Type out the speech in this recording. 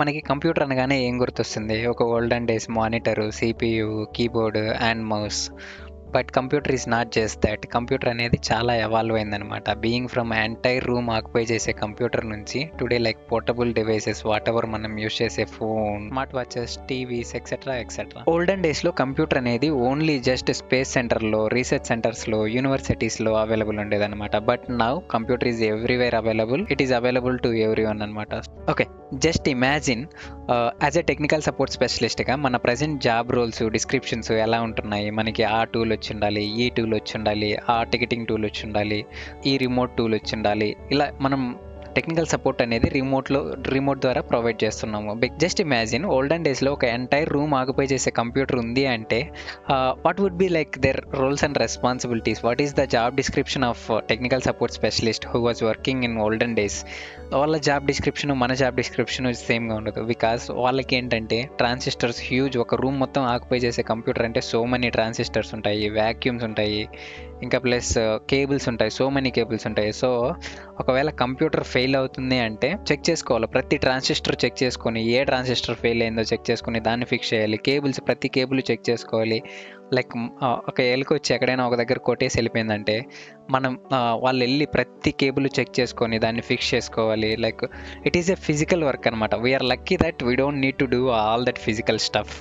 మనకి కంప్యూటర్ అనగానే ఏం గుర్తొస్తుంది? ఒక olden days monitor, CPU, keyboard and mouse. But computer is not just that. Computer అనేది చాలా ఎవాల్వ్ అయిందనమాట. Being from entire room occupy చేసే కంప్యూటర్ నుంచి today like portable devices whatever మనం యూస్ చేసే phone, smart watches, TVs etcetera etcetera. Olden డేస్లో computer అనేది only just space సెంటర్లో, రీసెర్చ్ సెంటర్స్లో, యూనివర్సిటీస్లో అవైలబుల్ ఉండేదన్నమాట. But now computer is everywhere available. It is available to every one అనమాట. Okay, just imagine as a technical support స్పెషలిస్ట్గా మన present job roles descriptions ఎలా ఉంటున్నాయి. మనకి ఆ టూల్ వచ్చి ఉండాలి, ఈ టూల్ వచ్చి ఉండాలి, ఆ టికెటింగ్ టూల్ వచ్చి ఉండాలి, ఈ రిమోట్ టూల్ వచ్చి ఉండాలి. ఇలా మనం టెక్నికల్ సపోర్ట్ అనేది రిమోట్ ద్వారా ప్రొవైడ్ చేస్తున్నాము. జస్ట్ ఇమాజిన్ ఓల్డెన్ డేస్లో ఒక ఎంటైర్ రూమ్ ఆక్యుపై చేసే కంప్యూటర్ ఉంది అంటే what would be like their roles and responsibilities? What is the job description of technical support specialist who was working in olden days? వాళ్ళ job description మన job description సేమ్గా ఉండదు. Because వాళ్ళకి ఏంటంటే transistors huge. ఒక room మొత్తం occupy చేసే computer అంటే సో మెనీ ట్రాన్సిస్టర్స్ ఉంటాయి, వ్యాక్యూమ్స్ ఉంటాయి, ఇంకా ప్లస్ కేబుల్స్ ఉంటాయి, సో మెనీ కేబుల్స్ ఉంటాయి. సో ఒకవేళ కంప్యూటర్ ఫెయిల్ అవుతుంది అంటే చెక్ చేసుకోవాలి. ప్రతి ట్రాన్సిస్టర్ చెక్ చేసుకొని ఏ ట్రాన్సిస్టర్ ఫెయిల్ అయిందో చెక్ చేసుకొని దాన్ని ఫిక్స్ చేయాలి. కేబుల్స్ ప్రతి కేబుల్ చెక్ చేసుకోవాలి. లైక్ ఒక ఎలుక వచ్చి ఎక్కడైనా ఒక దగ్గర కొట్టేసి వెళ్ళిపోయిందంటే మనం వాళ్ళు వెళ్ళి ప్రతి కేబుల్ చెక్ చేసుకొని దాన్ని ఫిక్స్ చేసుకోవాలి. Like it is a physical work అనమాట. We're lucky that we don't need to do all that physical stuff.